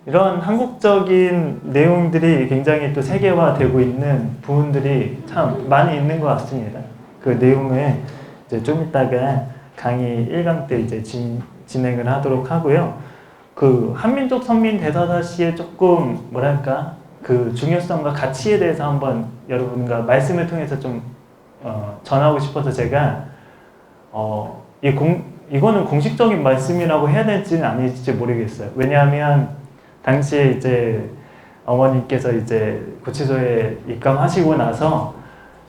이런 한국적인 내용들이 굉장히 또 세계화되고 있는 부분들이 참 많이 있는 것 같습니다. 그 내용을 이제 좀 이따가 강의 1강 때 이제 진행을 하도록 하고요. 그 한민족 선민 대사사시의 조금 뭐랄까 그 중요성과 가치에 대해서 한번 여러분과 말씀을 통해서 좀 전하고 싶어서 제가 이거는 공식적인 말씀이라고 해야 될지는 아닐지 모르겠어요. 왜냐하면 당시에 이제 어머니께서 이제 구치소에 입감하시고 나서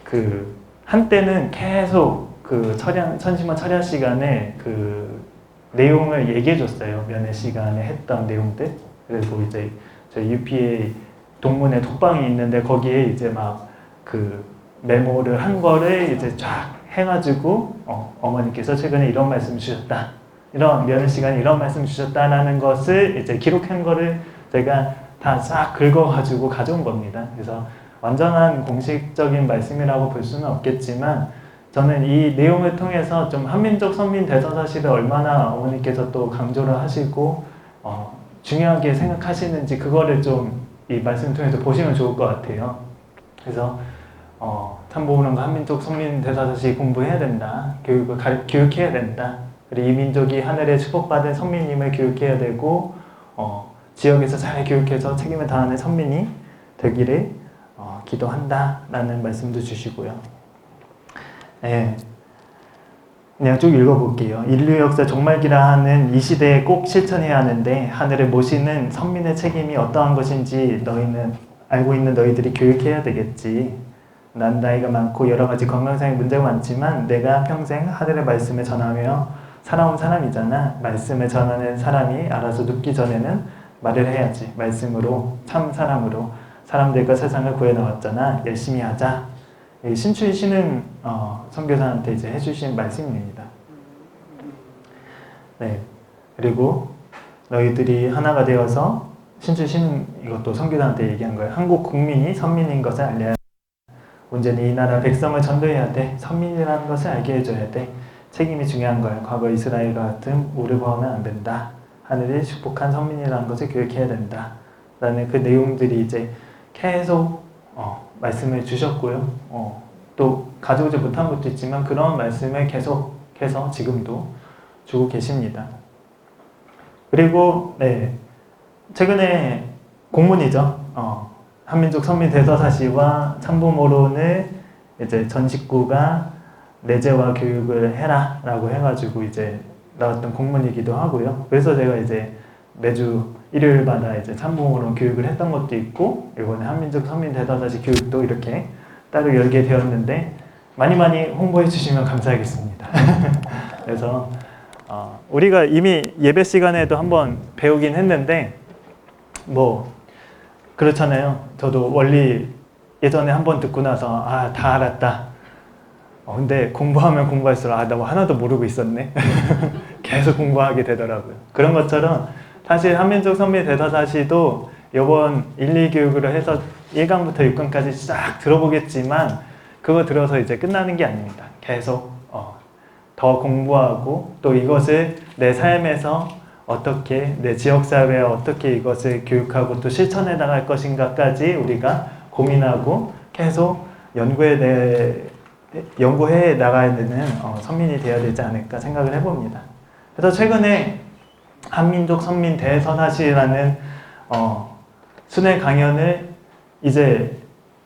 그 한때는 계속 그 천심원 철야 시간에 그 내용을 얘기해 줬어요. 면회 시간에 했던 내용들. 그리고 이제 저희 UPA 동문회 톡방이 있는데 거기에 이제 막 그 메모를 한 거를 이제 쫙 해가지고 어머니께서 최근에 이런 말씀 주셨다. 이런 면회 시간에 이런 말씀 주셨다라는 것을 이제 기록한 거를 제가 다 싹 긁어가지고 가져온 겁니다. 그래서 완전한 공식적인 말씀이라고 볼 수는 없겠지만 저는 이 내용을 통해서 좀 한민족 선민 대사사시를 얼마나 어머니께서 또 강조를 하시고 중요하게 생각하시는지 그거를 좀 이 말씀 통해서 보시면 좋을 것 같아요. 그래서 참모론과 한민족 선민 대사사시 공부해야 된다. 교육해야 된다. 그리고 이 민족이 하늘에 축복받은 선민임을 교육해야 되고 지역에서 잘 교육해서 책임을 다하는 선민이 되기를 기도한다라는 말씀도 주시고요. 네. 그냥 쭉 읽어볼게요. 인류 역사 종말기라 하는 이 시대에 꼭 실천해야 하는데 하늘을 모시는 선민의 책임이 어떠한 것인지 너희는 알고 있는 너희들이 교육해야 되겠지. 난 나이가 많고 여러 가지 건강상의 문제가 많지만 내가 평생 하늘의 말씀을 전하며 살아온 사람이잖아. 말씀을 전하는 사람이 알아서 눕기 전에는 말을 해야지. 말씀으로 참 사람으로 사람들과 세상을 구해 나왔잖아. 열심히 하자. 신추 신흥 선교사한테 이제 해주신 말씀입니다. 네. 그리고 너희들이 하나가 되어서 신추 신흥 이것도 선교사한테 얘기한 거예요. 한국 국민이 선민인 것을 알려야 돼. 온전히 이 나라 백성을 전도해야 돼. 선민이라는 것을 알게 해줘야 돼. 책임이 중요한 거야. 과거 이스라엘과 같은 오를 범하면 안 된다. 하늘이 축복한 선민이라는 것을 교육해야 된다. 라는 그 내용들이 이제 계속 말씀을 주셨고요. 또 가져오지 못한 것도 있지만 그런 말씀을 계속해서 지금도 주고 계십니다. 그리고 네, 최근에 공문이죠. 한민족 선민 대사사시와 참부모론을 이제 전 식구가 내재와 교육을 해라라고 해가지고 이제 나왔던 공문이기도 하고요. 그래서 제가 이제 매주 일요일마다 이제 참부모론 교육을 했던 것도 있고 이번에 한민족 선민 대사사시 교육도 이렇게 따로 열게 되었는데 많이 홍보해 주시면 감사하겠습니다. 그래서 우리가 이미 예배 시간에도 한번 배우긴 했는데 뭐 그렇잖아요. 저도 원리 예전에 한번 듣고 나서 다 알았다. 근데 공부하면 공부할수록 나 하나도 모르고 있었네. 계속 공부하게 되더라고요. 그런 것처럼 사실 한민족 선민 대사사시도 이번 1, 2교육으로 해서 1강부터 6강까지 싹 들어보겠지만 그거 들어서 이제 끝나는 게 아닙니다. 계속 더 공부하고 또 이것을 내 삶에서 어떻게 내 지역사회에 어떻게 이것을 교육하고 또 실천해 나갈 것인가까지 우리가 고민하고 계속 연구해 나가야 되는 선민이 되어야 되지 않을까 생각을 해봅니다. 그래서 최근에 한민족 선민 대사사시라는 순회 강연을 이제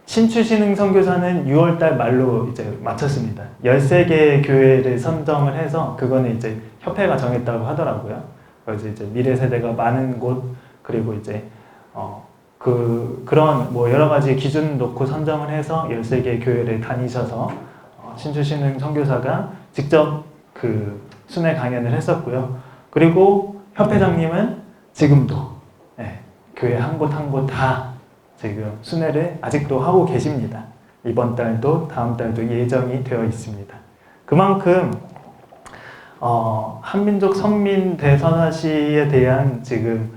신추 신흥 선교사는 6월달 말로 이제 마쳤습니다. 13개의 교회를 선정을 해서 그거는 이제 협회가 정했다고 하더라고요. 그래서 이제 미래 세대가 많은 곳 그리고 이제 그런 뭐 여러 가지 기준 놓고 선정을 해서 13개의 교회를 다니셔서 신추 신흥 선교사가 직접 그 순회 강연을 했었고요. 그리고 협회장님은 지금도 교회 한 곳 한 곳 다 지금 순회를 아직도 하고 계십니다. 이번 달도 다음 달도 예정이 되어 있습니다. 그만큼 한민족 선민 대사사시에 대한 지금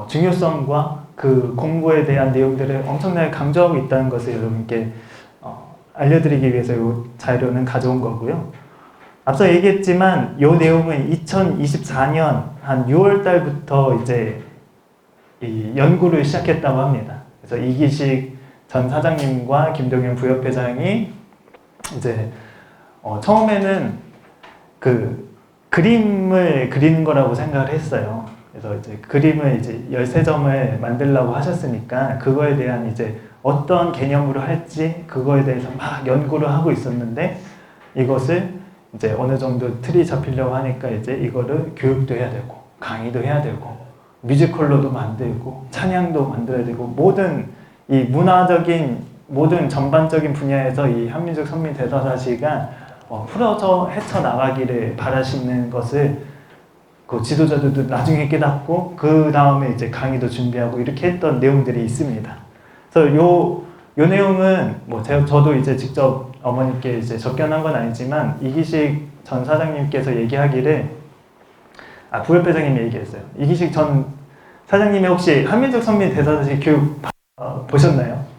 중요성과 그 공부에 대한 내용들을 엄청나게 강조하고 있다는 것을 여러분께 알려드리기 위해서 이 자료는 가져온 거고요. 앞서 얘기했지만 이 내용은 2024년 한 6월 달부터 이제 이 연구를 시작했다고 합니다. 그래서 이기식 전 사장님과 김동현 부협회장이 이제 처음에는 그 그림을 그리는 거라고 생각을 했어요. 그래서 이제 그림을 이제 13점을 만들려고 하셨으니까 그거에 대한 이제 어떤 개념으로 할지 그거에 대해서 막 연구를 하고 있었는데 이것을 이제 어느 정도 틀이 잡히려고 하니까 이제 이거를 교육도 해야 되고 강의도 해야 되고 뮤지컬로도 만들고 찬양도 만들어야 되고 모든 이 문화적인 모든 전반적인 분야에서 이 한민족 선민 대사사시가 풀어져 헤쳐나가기를 바라시는 것을 그 지도자들도 나중에 깨닫고 그 다음에 이제 강의도 준비하고 이렇게 했던 내용들이 있습니다. 그래서 요 내용은 뭐 저도 이제 직접 어머니께 이제 접견한 건 아니지만 이기식 전 사장님께서 얘기하기를 부협회장님이 얘기했어요. 이기식 전 사장님이 혹시 한민족 선민 대사사시 교육 보셨나요?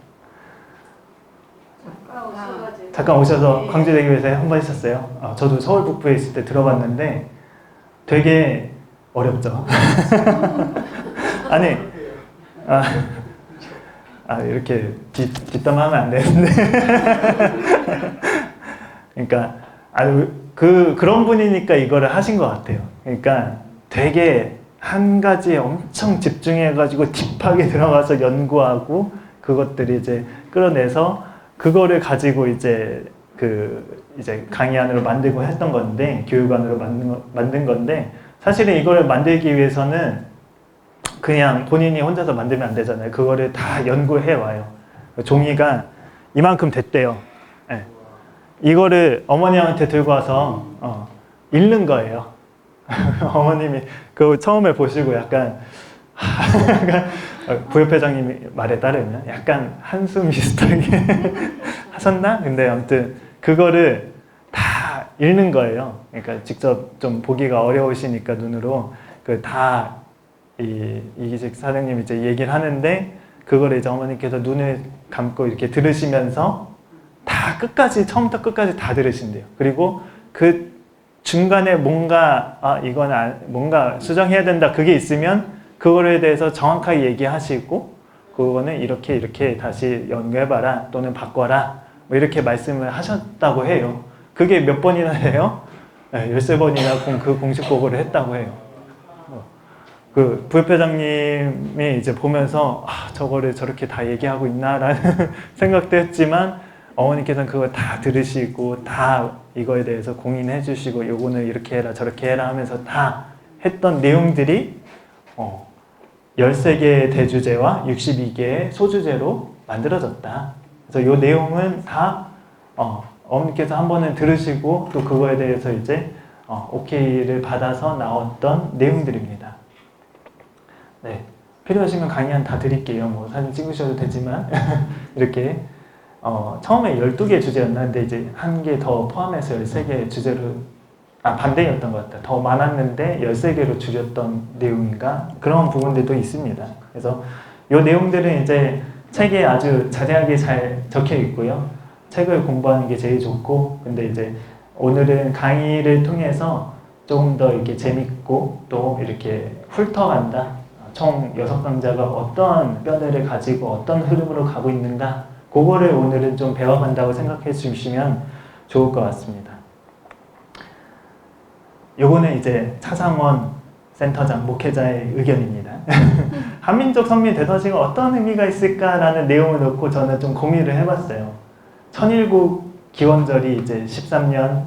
잠깐 오셔서 광주대교에서 한 번 했었어요. 저도 서울 북부에 있을 때 들어봤는데 되게 어렵죠. 아니, 이렇게 뒷담화하면 안 되는데. 그러니까 그런 분이니까 이거를 하신 것 같아요. 그러니까 되게 한 가지에 엄청 집중해가지고 딥하게 들어가서 연구하고 그것들이 이제 끌어내서 그거를 가지고 이제 이제 강의안으로 만들고 했던 건데 교육안으로 만든 건데 사실은 이거를 만들기 위해서는 그냥 본인이 혼자서 만들면 안 되잖아요. 그거를 다 연구해 와요. 종이가 이만큼 됐대요. 네. 이거를 어머니한테 들고 와서 읽는 거예요. 어머님이 그거 처음에 보시고 약간 부협회장님이 말에 따르면 약간 한숨 비슷하게 하셨나? 근데 아무튼 그거를 다 읽는 거예요. 그러니까 직접 좀 보기가 어려우시니까 눈으로 다 이기식 사장님이 이제 얘기를 하는데 그거를 이제 어머니께서 눈을 감고 이렇게 들으시면서 다 끝까지 처음부터 끝까지 다 들으신대요. 그리고 그 중간에 뭔가 이건 뭔가 수정해야 된다 그게 있으면 그거에 대해서 정확하게 얘기하시고 그거는 이렇게 다시 연구해봐라 또는 바꿔라 뭐 이렇게 말씀을 하셨다고 해요. 그게 몇 번이나 해요? 13번이나 그 공식 보고를 했다고 해요. 그 부협회장님이 이제 보면서 저거를 저렇게 다 얘기하고 있나라는 생각도 했지만 어머니께서는 그걸 다 들으시고 다 이거에 대해서 공인해 주시고 요거는 이렇게 해라 저렇게 해라 하면서 다 했던 내용들이 13개의 대주제와 62개의 소주제로 만들어졌다. 그래서 요 내용은 다 어머니께서 한 번은 들으시고 또 그거에 대해서 이제 오케이를 받아서 나왔던 내용들입니다. 네, 필요하시면 강의안 다 드릴게요. 뭐 사진 찍으셔도 되지만 이렇게 처음에 12개 주제였나? 근데 이제 한 개 더 포함해서 13개 주제로 반대였던 것 같아요. 더 많았는데 13개로 줄였던 내용인가? 그런 부분들도 있습니다. 그래서 이 내용들은 이제 책에 아주 자세하게 잘 적혀 있고요. 책을 공부하는 게 제일 좋고, 근데 이제 오늘은 강의를 통해서 조금 더 이렇게 재밌고 또 이렇게 훑어간다. 총 6강자가 어떤 뼈대를 가지고 어떤 흐름으로 가고 있는가 그거를 오늘은 좀 배워간다고 생각해 주시면 좋을 것 같습니다. 요거는 이제 차상원 센터장 목회자의 의견입니다. 한민족 선민 대사시가 어떤 의미가 있을까라는 내용을 놓고 저는 좀 고민을 해봤어요. 천일국 기원절이 이제 13년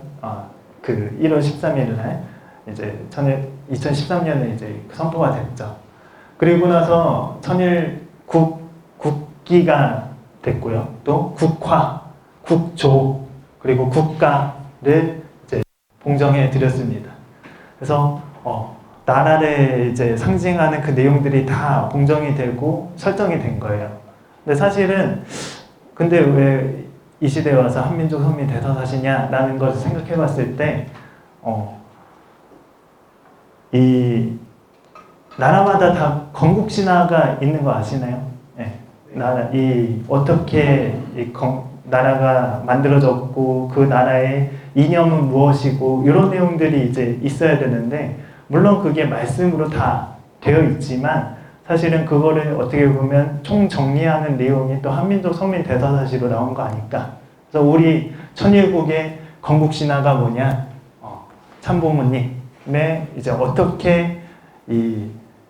그 1월 13일 날 이제 2013년에 이제 선포가 됐죠. 그리고 나서 천일국기가 됐고요. 또 국화, 국조, 그리고 국가를 이제 봉정해 드렸습니다. 그래서 나라를 이제 상징하는 그 내용들이 다 봉정이 되고 설정이 된 거예요. 근데 사실은 근데 왜 이 시대에 와서 한민족 선민 대사사시냐라는 것을 생각해 봤을 때 이 나라마다 다 건국 신화가 있는 거 아시나요? 네. 어떻게 나라가 만들어졌고 그 나라의 이념은 무엇이고 이런 내용들이 이제 있어야 되는데 물론 그게 말씀으로 다 되어 있지만 사실은 그거를 어떻게 보면 총 정리하는 내용이 또 한민족 선민 대사사시로 나온 거 아닐까. 그래서 우리 천일국의 건국신화가 뭐냐, 참부모님의 이제 어떻게 이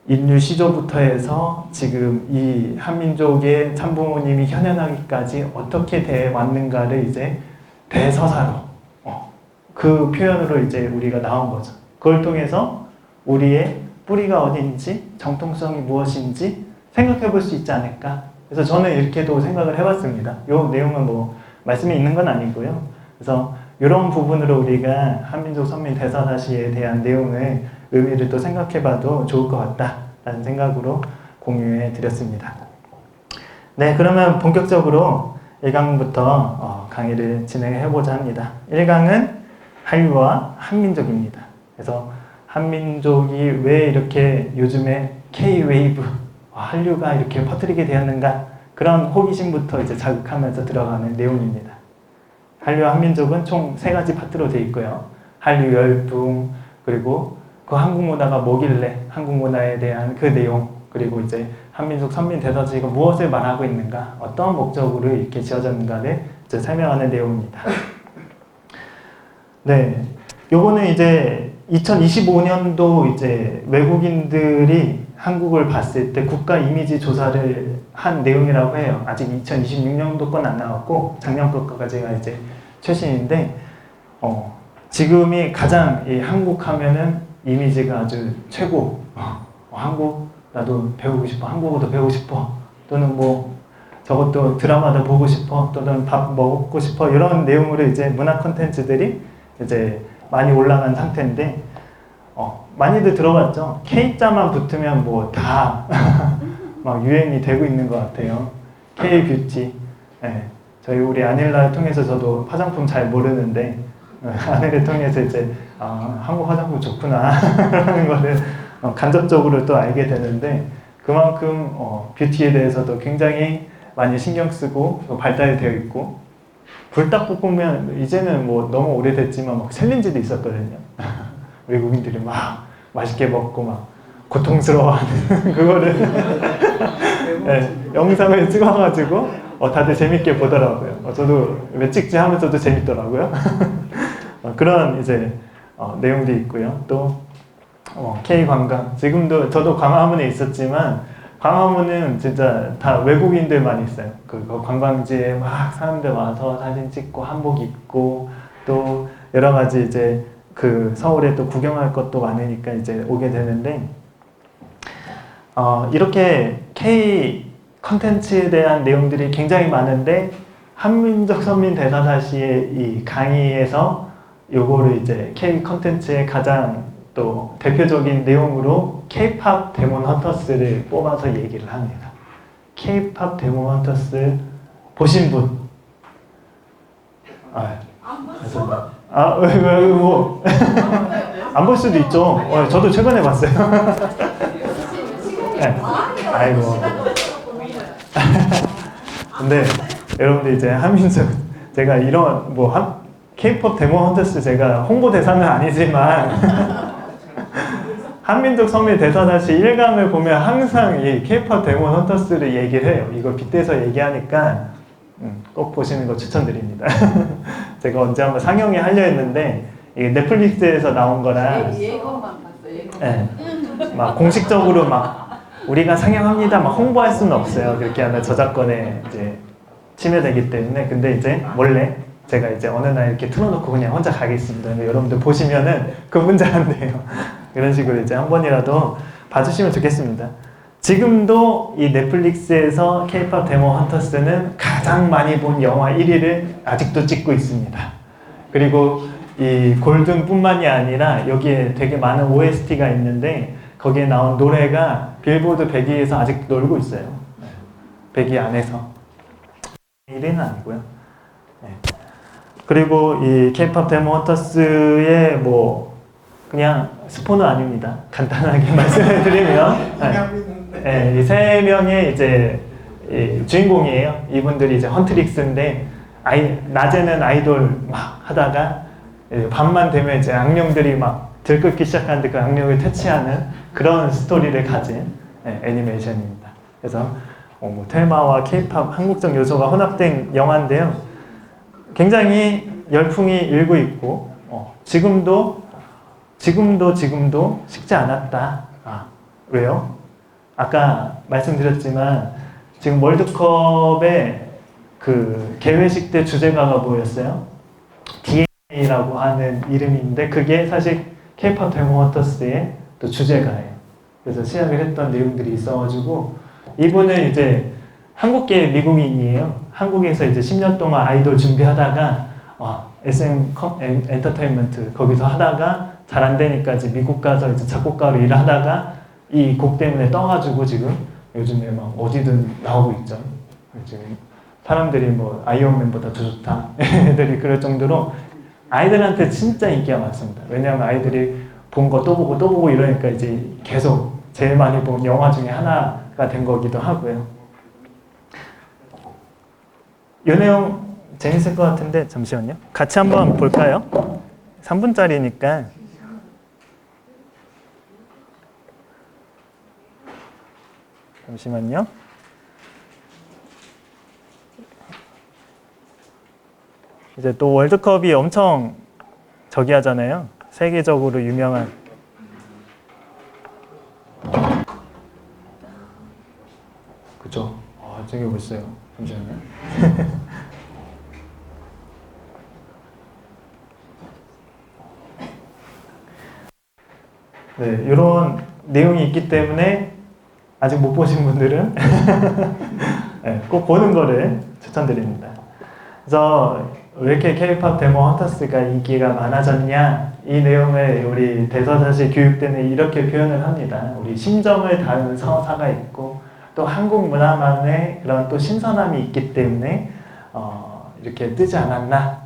인류 시조부터 해서 지금 이 한민족의 참부모님이 현현하기까지 어떻게 돼 왔는가를 이제 대서사로 그 표현으로 이제 우리가 나온 거죠. 그걸 통해서 우리의 뿌리가 어딘지, 정통성이 무엇인지 생각해 볼 수 있지 않을까. 그래서 저는 이렇게도 생각을 해봤습니다. 이 내용은 뭐 말씀이 있는 건 아니고요. 그래서 이런 부분으로 우리가 한민족 선민 대사사시에 대한 내용을 의미를 또 생각해 봐도 좋을 것 같다라는 생각으로 공유해 드렸습니다. 네, 그러면 본격적으로 1강부터 강의를 진행해 보자 합니다. 1강은 한류와 한민족입니다. 그래서 한민족이 왜 이렇게 요즘에 K-웨이브, 한류가 이렇게 퍼뜨리게 되었는가, 그런 호기심부터 이제 자극하면서 들어가는 내용입니다. 한류와 한민족은 총 3가지 파트로 되어 있고요. 한류 열풍, 그리고 그 한국 문화가 뭐길래, 한국 문화에 대한 그 내용, 그리고 이제 한민족 선민 대사시가 무엇을 말하고 있는가, 어떤 목적으로 이렇게 지어졌는가를 이제 설명하는 내용입니다. 네, 요거는 이제 2025년도 이제 외국인들이 한국을 봤을 때 국가 이미지 조사를 한 내용이라고 해요. 아직 2026년도 건 안 나왔고 작년 것까지가 이제 최신인데, 지금이 가장 이 한국 하면은 이미지가 아주 최고. 한국 나도 배우고 싶어, 한국어도 배우고 싶어, 또는 뭐 저것도 드라마도 보고 싶어, 또는 밥 먹고 싶어, 이런 내용으로 이제 문화 콘텐츠들이 이제 많이 올라간 상태인데, 많이들 들어봤죠? K자만 붙으면 뭐 다 막 유행이 되고 있는 것 같아요. K-뷰티. 네. 저희 우리 아닐라를 통해서 저도 화장품 잘 모르는데, 아내를 통해서 이제 한국 화장품 좋구나 라는 거를 간접적으로 또 알게 되는데, 그만큼 뷰티에 대해서도 굉장히 많이 신경 쓰고 발달이 되어 있고, 불닭볶음면 이제는 뭐 너무 오래됐지만 막 챌린지도 있었거든요. 외국인들이 막 맛있게 먹고 막 고통스러워하는 그거를 네, 영상을 찍어가지고 다들 재밌게 보더라고요. 저도 왜 찍지 하면서도 재밌더라고요. 그런 이제 내용도 있고요. 또 K 관광, 지금도 저도 광화문에 있었지만 광화문은 진짜 다 외국인들만 있어요. 그 관광지에 막 사람들 와서 사진 찍고 한복 입고, 또 여러 가지 이제 그 서울에 또 구경할 것도 많으니까 이제 오게 되는데, 이렇게 K 컨텐츠에 대한 내용들이 굉장히 많은데, 한민족 선민 대사사시의 이 강의에서 요거를 이제 K 컨텐츠의 가장 또 대표적인 내용으로 K-팝 데몬 헌터스를 뽑아서 얘기를 합니다. K-팝 데몬 헌터스 보신 분? 안 봤어? 뭐 안 볼 수도 있죠. 저도 최근에 봤어요. 네. 아이고. 근데 여러분들 이제 한민족, 제가 이런 뭐 K-팝 데몬 헌터스 제가 홍보 대사는 아니지만 한민족 선민 대사사시 1강을 보면 항상 이 K-팝 데몬 헌터스를 얘기를 해요. 이걸 빗대서 얘기하니까 꼭 보시는 거 추천드립니다. 제가 언제 한번 상영회 하려 했는데 이게 넷플릭스에서 나온 거라 예고만 봤어. 예고. 네, 막 공식적으로 막 우리가 상영합니다 막 홍보할 수는 없어요. 그렇게 하면 저작권에 이제 침해되기 때문에. 근데 이제 몰래 제가 이제 어느 날 이렇게 틀어놓고 그냥 혼자 가겠습니다. 여러분들 보시면은 그 문제 안 돼요. 이런 식으로 이제 한 번이라도 봐주시면 좋겠습니다. 지금도 이 넷플릭스에서 K-팝 데몬 헌터스는 가장 많이 본 영화 1위를 아직도 찍고 있습니다. 그리고 이 골든뿐만이 아니라 여기에 되게 많은 OST가 있는데 거기에 나온 노래가 빌보드 100위에서 아직 놀고 있어요. 100위 안에서. 1위는 아니고요. 네. 그리고 이 K-팝 데몬 헌터스의 뭐 그냥 스포는 아닙니다. 간단하게 말씀을 드리면 네, 이 3명의 이제 주인공이에요. 이분들이 이제 헌트릭스인데 낮에는 아이돌 막 하다가 밤만 되면 이제 악령들이 막 들끓기 시작하는데 그 악령을 퇴치하는 그런 스토리를 가진 애니메이션입니다. 그래서 뭐 테마와 케이팝 한국적 요소가 혼합된 영화인데요. 굉장히 열풍이 일고 있고 지금도 식지 않았다. 왜요? 아까 말씀드렸지만 지금 월드컵의 그 개회식 때 주제가가 뭐였어요? DNA라고 하는 이름인데 그게 사실 K-pop 데모 헌터스의 또 주제가예요. 그래서 시작을 했던 내용들이 있어가지고 이분은 이제 한국계 미국인이에요. 한국에서 이제 10년 동안 아이돌 준비하다가 SM 엔터테인먼트 거기서 하다가 잘 안 되니까 이제 미국 가서 이제 작곡가로 일을 하다가 이 곡 때문에 떠가지고 지금 요즘에 막 어디든 나오고 있죠. 지금 사람들이 뭐 아이언맨보다 더 좋다 애들이 그럴 정도로 아이들한테 진짜 인기가 많습니다. 왜냐하면 아이들이 본 거 또 보고 또 보고 이러니까 이제 계속 제일 많이 본 영화 중에 하나가 된 거기도 하고요. 이 내용 재밌을 것 같은데 잠시만요. 같이 한번 볼까요? 3분짜리니까. 잠시만요. 이제 또 월드컵이 엄청 저기 하잖아요. 세계적으로 유명한. 그죠? 저기 보세요. 잠시만요. 네, 이런 내용이 있기 때문에 아직 못 보신 분들은 네, 꼭 보는 거를 추천드립니다. 그래서 왜 이렇게 K-pop 데모 헌터스가 인기가 많아졌냐? 이 내용을 우리 대서사시 교육대는 이렇게 표현을 합니다. 우리 심정을 다루는 서사가 있고 또 한국 문화만의 그런 또 신선함이 있기 때문에 이렇게 뜨지 않았나?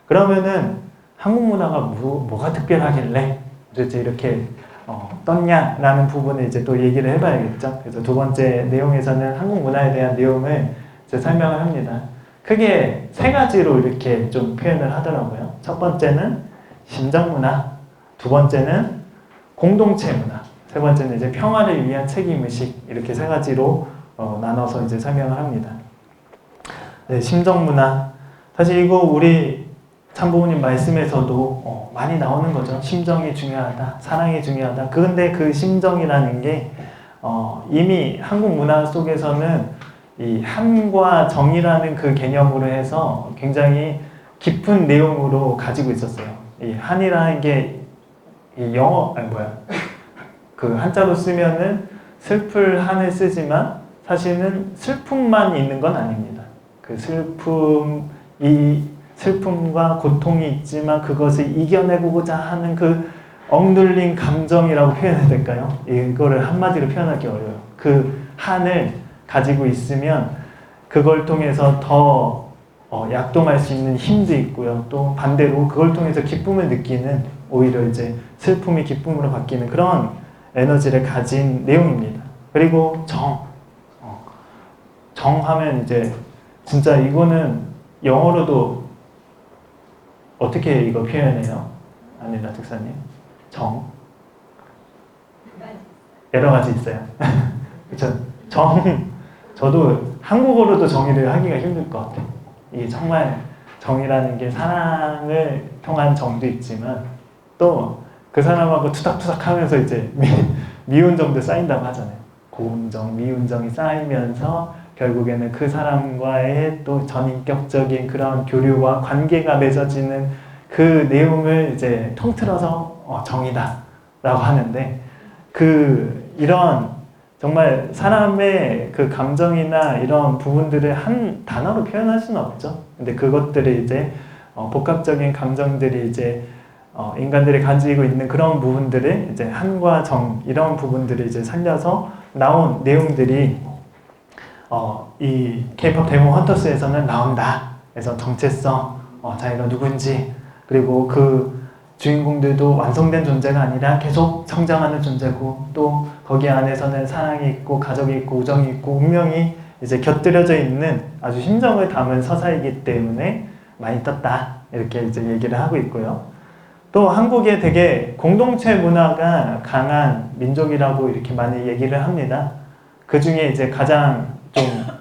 그러면은 한국 문화가 뭐가 특별하길래 도대체 이렇게 떴냐라는 부분을 이제 또 얘기를 해봐야겠죠. 그래서 두 번째 내용에서는 한국 문화에 대한 내용을 이제 설명을 합니다. 크게 세 가지로 이렇게 좀 표현을 하더라고요. 첫 번째는 심정 문화, 두 번째는 공동체 문화, 세 번째는 이제 평화를 위한 책임의식 이렇게 세 가지로 나눠서 이제 설명을 합니다. 네, 심정 문화. 사실 이거 우리 참부모님 말씀에서도 많이 나오는 거죠. 심정이 중요하다, 사랑이 중요하다. 그런데 그 심정이라는 게 이미 한국 문화 속에서는 이 한과 정이라는 그 개념으로 해서 굉장히 깊은 내용으로 가지고 있었어요. 이 한이라는 게 이 그 한자로 쓰면은 슬플 한을 쓰지만 사실은 슬픔만 있는 건 아닙니다. 그 슬픔과 고통이 있지만 그것을 이겨내고자 하는 그 억눌린 감정이라고 표현해야 될까요? 이거를 한마디로 표현하기 어려워요. 그 한을 가지고 있으면 그걸 통해서 더 약동할 수 있는 힘도 있고요. 또 반대로 그걸 통해서 기쁨을 느끼는 오히려 이제 슬픔이 기쁨으로 바뀌는 그런 에너지를 가진 내용입니다. 그리고 정하면 이제 진짜 이거는 영어로도 어떻게 이거 표현해요? 아니나 특사님? 여러 가지 있어요. 그쵸? 저도 한국어로도 정의를 하기가 힘들 것 같아요. 이게 정말 정이라는 게 사랑을 통한 정도 있지만 또 그 사람하고 투닥투닥 하면서 이제 미운 정도 쌓인다고 하잖아요. 고운 정, 미운 정이 쌓이면서 결국에는 그 사람과의 또 전인격적인 그런 교류와 관계가 맺어지는 그 내용을 이제 통틀어서 정이다 라고 하는데 이런 정말 사람의 그 감정이나 이런 부분들을 한 단어로 표현할 수는 없죠. 근데 그것들이 이제 복합적인 감정들이 이제 인간들이 가지고 있는 그런 부분들을 이제 한과 정 이런 부분들을 이제 살려서 나온 내용들이 이 K-pop 데모 헌터스에서는 나온다. 그래서 정체성, 자기가 누군지 그리고 그 주인공들도 완성된 존재가 아니라 계속 성장하는 존재고 또 거기 안에서는 사랑이 있고 가족이 있고 우정이 있고 운명이 이제 곁들여져 있는 아주 심정을 담은 서사이기 때문에 많이 떴다 이렇게 이제 얘기를 하고 있고요. 또 한국에 되게 공동체 문화가 강한 민족이라고 이렇게 많이 얘기를 합니다. 그 중에 이제 가장 좀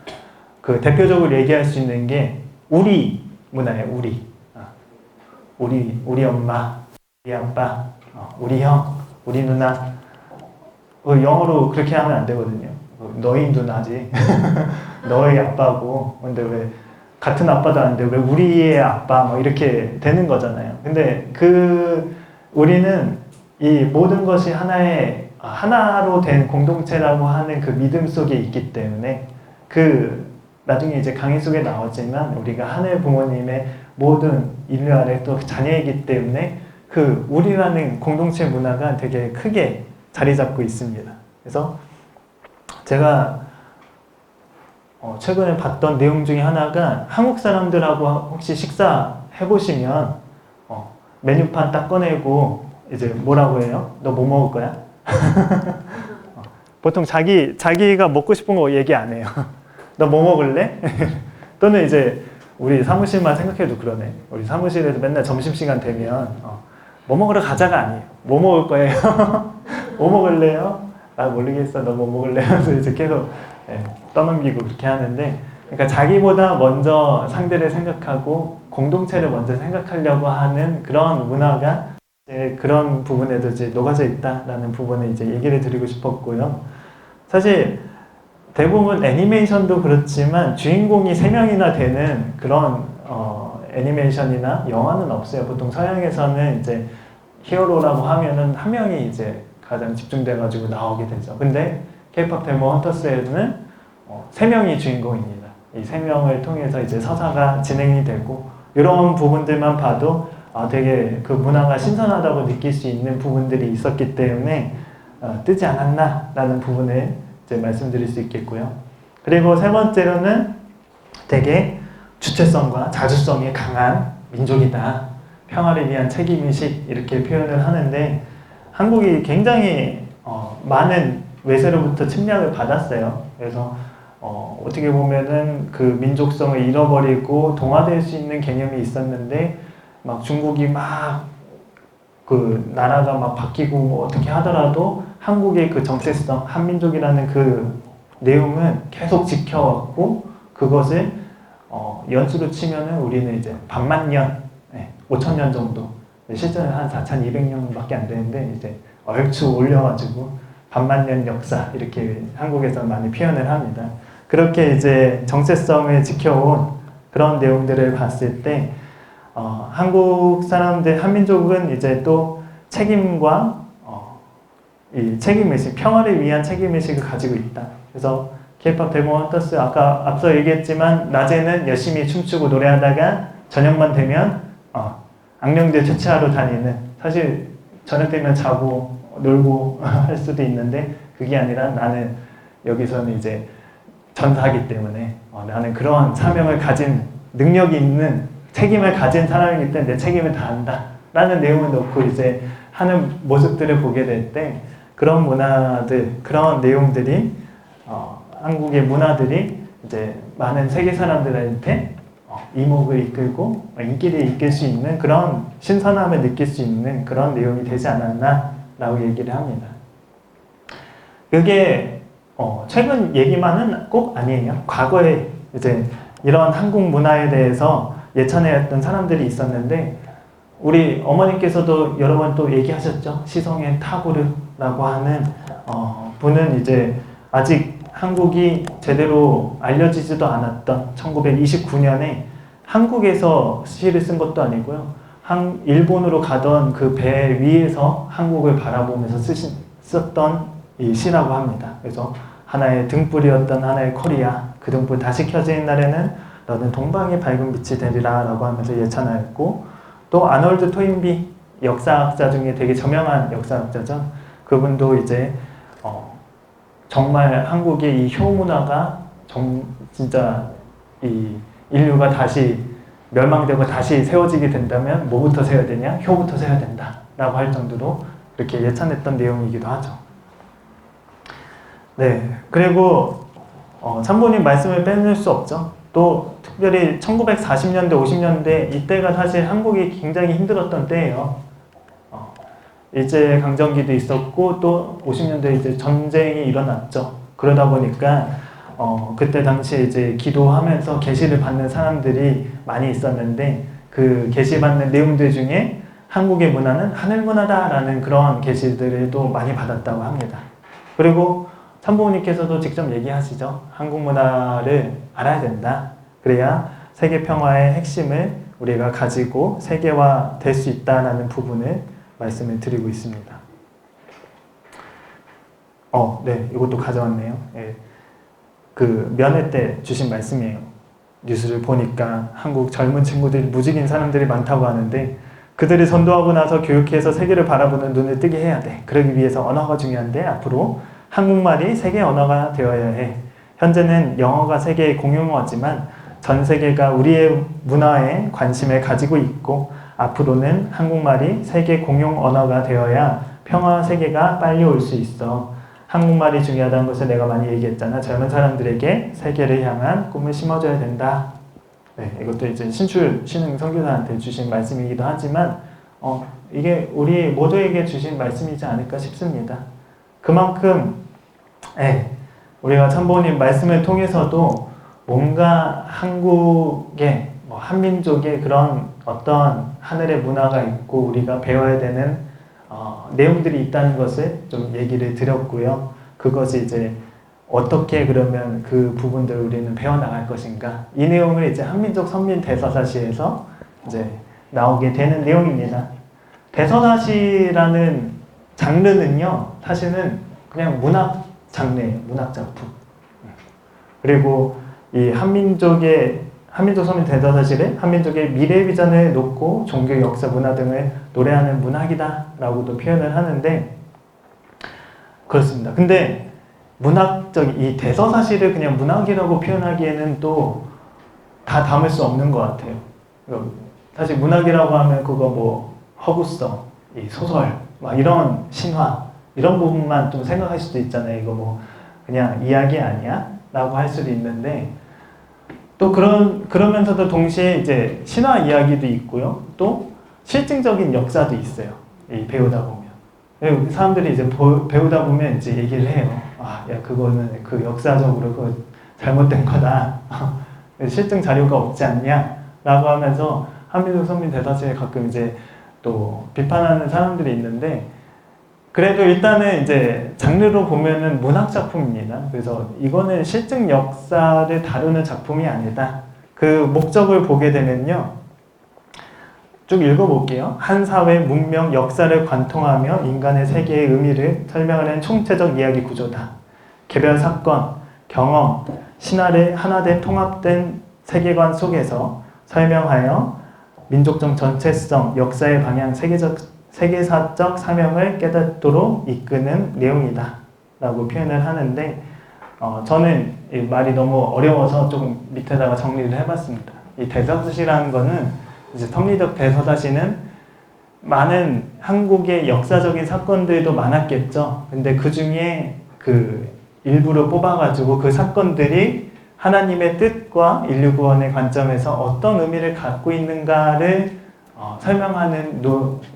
그 대표적으로 얘기할 수 있는 게 우리 문화예요. 우리 엄마, 우리 아빠, 우리 형, 우리 누나. 영어로 그렇게 하면 안 되거든요. 너희 누나지. 너희 아빠고. 근데 왜 같은 아빠도 아닌데 왜 우리의 아빠 뭐 이렇게 되는 거잖아요. 근데 그 우리는 이 모든 것이 하나로 된 공동체라고 하는 그 믿음 속에 있기 때문에 그 나중에 이제 강의 속에 나오지만 우리가 하늘 부모님의 모든 인류 아래 또 자녀이기 때문에 그 우리라는 공동체 문화가 되게 크게 자리 잡고 있습니다. 그래서 제가 최근에 봤던 내용 중에 하나가 한국 사람들하고 혹시 식사 해보시면 메뉴판 딱 꺼내고 이제 뭐라고 해요? 너 뭐 먹을 거야? 보통 자기가 먹고 싶은 거 얘기 안 해요. 너 뭐 먹을래? 또는 이제 우리 사무실만 생각해도 그러네. 우리 사무실에서 맨날 점심시간 되면 뭐 먹으러 가자가 아니에요. 뭐 먹을 거예요? 뭐 먹을래요? 아 모르겠어. 너 뭐 먹을래? 그래서 이제 계속 떠넘기고 그렇게 하는데, 그러니까 자기보다 먼저 상대를 생각하고 공동체를 먼저 생각하려고 하는 그런 문화가 이제 그런 부분에도 이제 녹아져 있다라는 부분을 이제 얘기를 드리고 싶었고요. 사실 대부분 애니메이션도 그렇지만 주인공이 3명이나 되는 그런 애니메이션이나 영화는 없어요. 보통 서양에서는 이제 히어로라고 하면은 한 명이 이제 가장 집중돼가지고 나오게 되죠. 근데 K-pop 데몬 헌터스에는 3명이 주인공입니다. 이 3명을 통해서 이제 서사가 진행이 되고, 이런 부분들만 봐도 되게 그 문화가 신선하다고 느낄 수 있는 부분들이 있었기 때문에 뜨지 않았나라는 부분을 이제 말씀드릴 수 있겠고요. 그리고 세 번째로는 되게 주체성과 자주성이 강한 민족이다. 평화를 위한 책임의식 이렇게 표현을 하는데, 한국이 굉장히 많은 외세로부터 침략을 받았어요. 그래서 어떻게 보면은 그 민족성을 잃어버리고 동화될 수 있는 개념이 있었는데, 막 중국이 막 그 나라가 막 바뀌고 뭐 어떻게 하더라도 한국의 그 정체성, 한민족이라는 그 내용은 계속 지켜왔고, 그것을 연수로 치면은 우리는 이제 반만 년, 5,000년 정도, 실제는 한 4,200년밖에 안 되는데 이제 얼추 올려가지고 반만 년 역사 이렇게 한국에서 많이 표현을 합니다. 그렇게 이제 정체성을 지켜온 그런 내용들을 봤을 때 한국 사람들, 한민족은 이제 또 책임과 이 책임의식, 평화를 위한 책임의식을 가지고 있다. 그래서 K-pop 데몬 헌터스 아까 앞서 얘기했지만 낮에는 열심히 춤추고 노래하다가 저녁만 되면 악령들 퇴치하러 다니는, 사실 저녁 되면 자고 놀고 할 수도 있는데 그게 아니라 나는 여기서는 이제 전사하기 때문에 나는 그러한 사명을 가진, 능력이 있는, 책임을 가진 사람이기 때문에 내 책임을 다한다 라는 내용을 놓고 이제 하는 모습들을 보게 될 때, 그런 문화들, 그런 내용들이 한국의 문화들이 이제 많은 세계 사람들한테 이목을 이끌고 인기를 이끌 수 있는 그런 신선함을 느낄 수 있는 그런 내용이 되지 않았나 라고 얘기를 합니다. 그게 최근 얘기만은 꼭 아니에요. 과거에 이제 이런 한국 문화에 대해서 예찬해왔던 사람들이 있었는데, 우리 어머니께서도 여러 번 또 얘기하셨죠. 시성의 타고르라고 하는 분은 이제 아직 한국이 제대로 알려지지도 않았던 1929년에 한국에서 시를 쓴 것도 아니고요. 일본으로 가던 그 배 위에서 한국을 바라보면서 썼던 이 시라고 합니다. 그래서 하나의 등불이었던 하나의 코리아, 그 등불 다시 켜진 날에는 너는 동방의 밝은 빛이 되리라 라고 하면서 예찬하였고, 또 아놀드 토인비, 역사학자 중에 되게 저명한 역사학자죠. 그분도 이제 정말 한국의 이 효문화가 진짜 이 인류가 다시 멸망되고 다시 세워지게 된다면 뭐부터 세워야 되냐? 효부터 세워야 된다 라고 할 정도로 그렇게 예찬했던 내용이기도 하죠. 네, 그리고 참고님 말씀을 빼놓을 수 없죠. 또 특별히 1940년대, 50년대 이때가 사실 한국이 굉장히 힘들었던 때예요. 일제강점기도 있었고 또 50년대 이제 전쟁이 일어났죠. 그러다 보니까 그때 당시에 이제 기도하면서 계시를 받는 사람들이 많이 있었는데 그 계시 받는 내용들 중에 한국의 문화는 하늘 문화다라는 그런 계시들을 또 많이 받았다고 합니다. 그리고 참부모님께서도 직접 얘기하시죠. 한국 문화를 알아야 된다. 그래야 세계 평화의 핵심을 우리가 가지고 세계화 될 수 있다는 부분을 말씀을 드리고 있습니다. 네, 이것도 가져왔네요. 예. 그 면회 때 주신 말씀이에요. 뉴스를 보니까 한국 젊은 친구들이 무직인 사람들이 많다고 하는데 그들이 전도하고 나서 교육해서 세계를 바라보는 눈을 뜨게 해야 돼. 그러기 위해서 언어가 중요한데 앞으로 한국말이 세계 언어가 되어야 해. 현재는 영어가 세계의 공용어지만 전 세계가 우리의 문화에 관심을 가지고 있고 앞으로는 한국말이 세계 공용 언어가 되어야 평화 세계가 빨리 올 수 있어. 한국말이 중요하다는 것을 내가 많이 얘기했잖아. 젊은 사람들에게 세계를 향한 꿈을 심어줘야 된다. 네, 이것도 이제 신출 신흥 선교사한테 주신 말씀이기도 하지만 이게 우리 모두에게 주신 말씀이지 않을까 싶습니다. 그만큼 우리가 참부모님 말씀을 통해서도 뭔가 한국의 한민족의 그런 어떤 하늘의 문화가 있고 우리가 배워야 되는 내용들이 있다는 것을 좀 얘기를 드렸고요. 그것이 이제 어떻게 그러면 그 부분들을 우리는 배워나갈 것인가. 이 내용을 이제 한민족 선민 대서사시에서 이제 나오게 되는 내용입니다. 대서사시라는 장르는요, 사실은 그냥 문학 장르예요. 문학 작품. 그리고 이 한민족 선민 대서사시를 한민족의 미래 비전을 놓고 종교, 역사, 문화 등을 노래하는 문학이다 라고도 표현을 하는데 그렇습니다. 근데 이 대서사시를 그냥 문학이라고 표현하기에는 또 다 담을 수 없는 것 같아요. 사실 문학이라고 하면 그거 허구성, 이 소설, 막 이런 신화 이런 부분만 좀 생각할 수도 있잖아요. 이거 그냥 이야기 아니야? 라고 할 수도 있는데 또 그러면서도 동시에 이제 신화 이야기도 있고요. 또 실증적인 역사도 있어요. 이 배우다 보면. 사람들이 이제 배우다 보면 이제 얘기를 해요. 야, 그거는 그 역사적으로 그거 잘못된 거다. 실증 자료가 없지 않냐? 라고 하면서 한민족 선민 대사시에 가끔 이제 또 비판하는 사람들이 있는데 그래도 일단은 이제 장르로 보면은 문학 작품입니다. 그래서 이거는 실증 역사를 다루는 작품이 아니다. 그 목적을 보게 되면요. 쭉 읽어볼게요. 한 사회, 문명, 역사를 관통하며 인간의 세계의 의미를 설명하는 총체적 이야기 구조다. 개별 사건, 경험, 신화를 하나된 통합된 세계관 속에서 설명하여 민족적 전체성, 역사의 방향, 세계사적 사명을 깨닫도록 이끄는 내용이다 라고 표현을 하는데 저는 이 말이 너무 어려워서 조금 밑에다가 정리를 해봤습니다. 이 대서사시라는 거는 이제 섭리적 대서사시는 많은 한국의 역사적인 사건들도 많았겠죠. 근데 그 중에 그 일부를 뽑아가지고 그 사건들이 하나님의 뜻과 인류 구원의 관점에서 어떤 의미를 갖고 있는가를 설명하는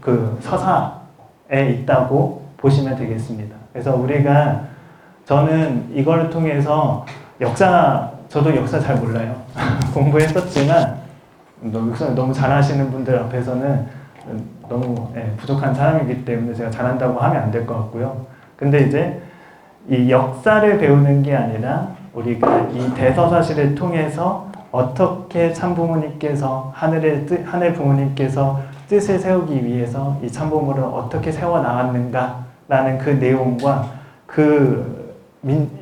그 서사에 있다고 보시면 되겠습니다. 그래서 저는 이걸 통해서 저도 역사 잘 몰라요. 공부했었지만 너무 잘하시는 분들 앞에서는 너무 부족한 사람이기 때문에 제가 잘한다고 하면 안 될 것 같고요. 근데 이제 이 역사를 배우는 게 아니라 우리가 이 대서사시를 통해서 어떻게 참부모님께서 하늘 부모님께서 뜻을 세우기 위해서 이 참부모를 어떻게 세워 나갔는가라는 그 내용과 그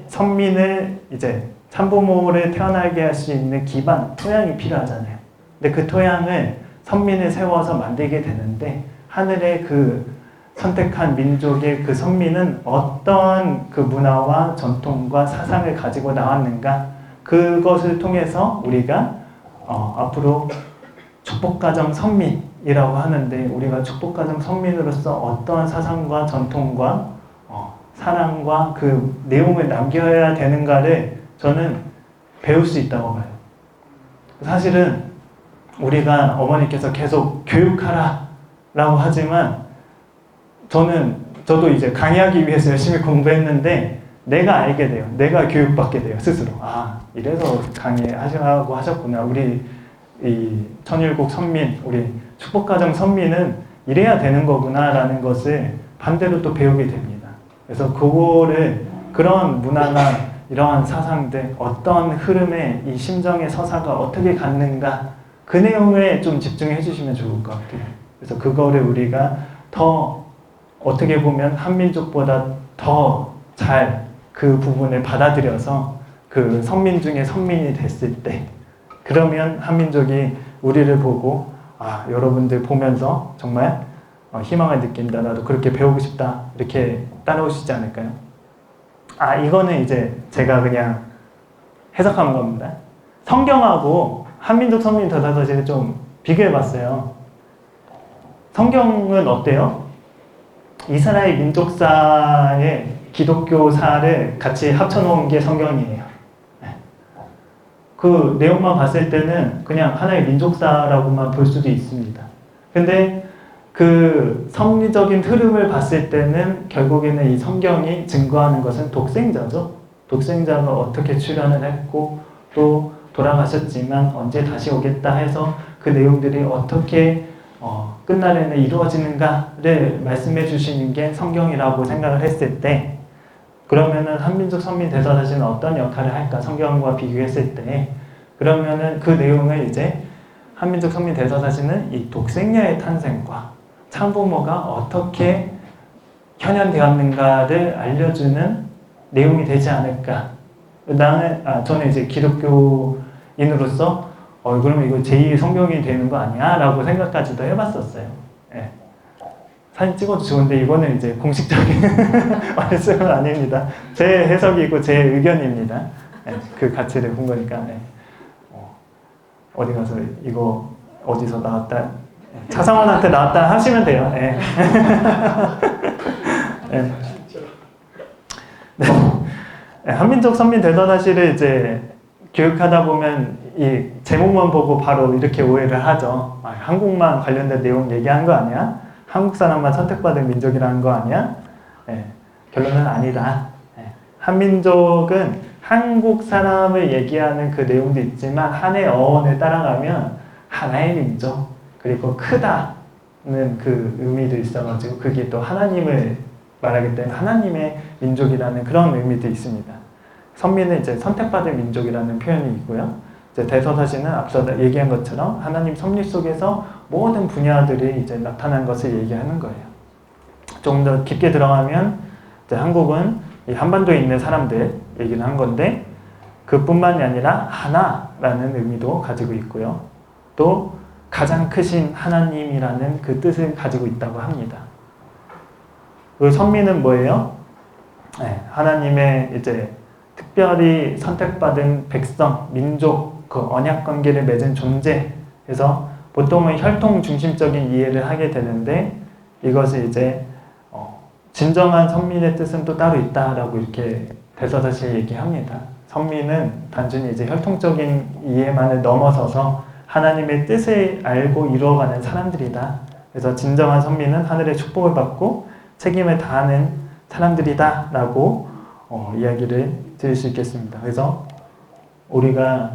선민을 이제 참부모를 태어나게 할 수 있는 기반, 토양이 필요하잖아요. 근데 그 토양을 선민을 세워서 만들게 되는데 하늘의 그 선택한 민족의 그 선민은 어떤 그 문화와 전통과 사상을 가지고 나왔는가 그것을 통해서 우리가 앞으로 축복가정 선민이라고 하는데 우리가 축복가정 선민으로서 어떠한 사상과 전통과 사랑과 그 내용을 남겨야 되는가를 저는 배울 수 있다고 봐요. 사실은 우리가 어머니께서 계속 교육하라 라고 하지만 저도 이제 강의하기 위해서 열심히 공부했는데 내가 알게 돼요. 내가 교육받게 돼요. 스스로. 아, 이래서 강의하시라고 하셨구나. 우리 이 천일국 선민, 우리 축복가정 선민은 이래야 되는 거구나 라는 것을 반대로 또 배우게 됩니다. 그래서 그거를 그런 문화나 이러한 사상들, 어떤 흐름에 이 심정의 서사가 어떻게 갔는가 그 내용에 좀 집중해 주시면 좋을 것 같아요. 그래서 그거를 우리가 더 어떻게 보면 한민족보다 더 잘 그 부분을 받아들여서 그 선민 중에 선민이 됐을 때 그러면 한민족이 우리를 보고 아, 여러분들 보면서 정말 희망을 느낀다. 나도 그렇게 배우고 싶다. 이렇게 따라오시지 않을까요? 아, 이거는 이제 제가 그냥 해석한 겁니다. 성경하고 한민족 선민 대사사시를 좀 비교해 봤어요. 성경은 어때요? 이스라엘 민족사의 기독교사를 같이 합쳐놓은 게 성경이에요. 그 내용만 봤을 때는 그냥 하나의 민족사라고만 볼 수도 있습니다. 근데 그 섭리적인 흐름을 봤을 때는 결국에는 이 성경이 증거하는 것은 독생자죠. 독생자가 어떻게 출현을 했고 또 돌아가셨지만 언제 다시 오겠다 해서 그 내용들이 어떻게 끝날에는 이루어지는가를 말씀해 주시는 게 성경이라고 생각을 했을 때 그러면은 한민족 선민 대사사시는 어떤 역할을 할까? 성경과 비교했을 때 그러면은 그 내용을 이제 한민족 선민 대사사시는 이 독생녀의 탄생과 참부모가 어떻게 현현되었는가를 알려주는 내용이 되지 않을까? 저는 이제 기독교인으로서 그러면 이거 제2의 성경이 되는 거 아니야? 라고 생각까지도 해봤었어요. 예. 사진 찍어도 좋은데 이거는 이제 공식적인 말씀은 아닙니다. 제 해석이고 제 의견입니다. 예. 그 가치를 본 거니까. 예. 어디 가서 이거 어디서 나왔다 차상원한테 나왔다 하시면 돼요. 예. 예. 네. 한민족 선민 대사사시를 이제 교육하다 보면 이 제목만 보고 바로 이렇게 오해를 하죠. 아, 한국만 관련된 내용 얘기한 거 아니야? 한국 사람만 선택받은 민족이라는 거 아니야? 예, 결론은 아니다. 예, 한민족은 한국 사람을 얘기하는 그 내용도 있지만 한의 어원을 따라가면 하나의 민족 그리고 크다는 그 의미도 있어가지고 그게 또 하나님을 말하기 때문에 하나님의 민족이라는 그런 의미도 있습니다. 선민은 이제 선택받은 민족이라는 표현이 있고요. 이제 대서사시는 앞서 얘기한 것처럼 하나님 섭리 속에서 모든 분야들이 이제 나타난 것을 얘기하는 거예요. 조금 더 깊게 들어가면 이제 한국은 이 한반도에 있는 사람들 얘기를 한 건데 그뿐만이 아니라 하나라는 의미도 가지고 있고요. 또 가장 크신 하나님이라는 그 뜻을 가지고 있다고 합니다. 그 선민은 뭐예요? 네, 하나님의 이제 특별히 선택받은 백성, 민족, 그 언약 관계를 맺은 존재. 그래서 보통은 혈통 중심적인 이해를 하게 되는데 이것을 이제 진정한 선민의 뜻은 또 따로 있다라고 이렇게 대서사시 얘기합니다. 선민은 단순히 이제 혈통적인 이해만을 넘어서서 하나님의 뜻을 알고 이루어가는 사람들이다. 그래서 진정한 선민은 하늘의 축복을 받고 책임을 다하는 사람들이다라고 이야기를 드릴 수 있겠습니다. 그래서 우리가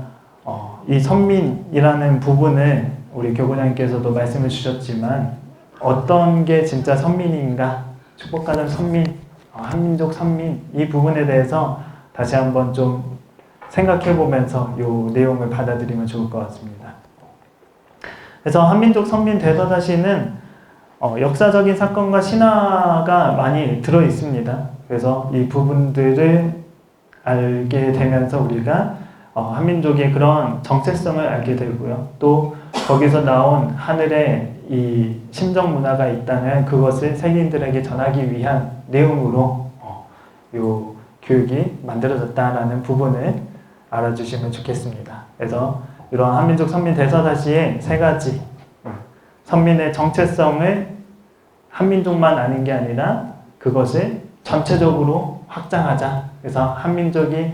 이 선민이라는 부분을 우리 교구장님께서도 말씀을 주셨지만 어떤 게 진짜 선민인가? 축복가정 선민, 한민족 선민 이 부분에 대해서 다시 한번 좀 생각해 보면서 이 내용을 받아들이면 좋을 것 같습니다. 그래서 한민족 선민 대서사시는 역사적인 사건과 신화가 많이 들어 있습니다. 그래서 이 부분들을 알게 되면서 우리가 한민족의 그런 정체성을 알게 되고요. 또 거기서 나온 하늘의 이 심정 문화가 있다는 그것을 세계인들에게 전하기 위한 내용으로 이 교육이 만들어졌다라는 부분을 알아주시면 좋겠습니다. 그래서 이런 한민족 선민 대서사시의 세 가지 선민의 정체성을 한민족만 아는 게 아니라 그것을 전체적으로 확장하자. 그래서 한민족이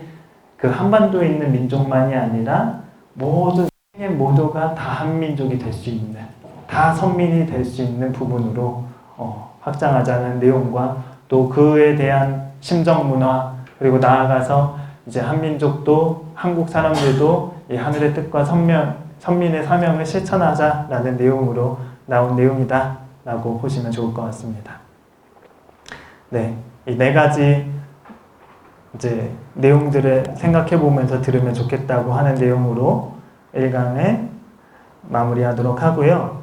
그 한반도에 있는 민족만이 아니라 모든 세계 모두가 다 한민족이 될 수 있는, 다 선민이 될 수 있는 부분으로 확장하자는 내용과 또 그에 대한 심정 문화, 그리고 나아가서 이제 한민족도 한국 사람들도 이 하늘의 뜻과 선민의 사명을 실천하자라는 내용으로 나온 내용이다라고 보시면 좋을 것 같습니다. 네, 이 네 가지 이제 내용들을 생각해 보면서 들으면 좋겠다고 하는 내용으로 1강을 마무리하도록 하고요.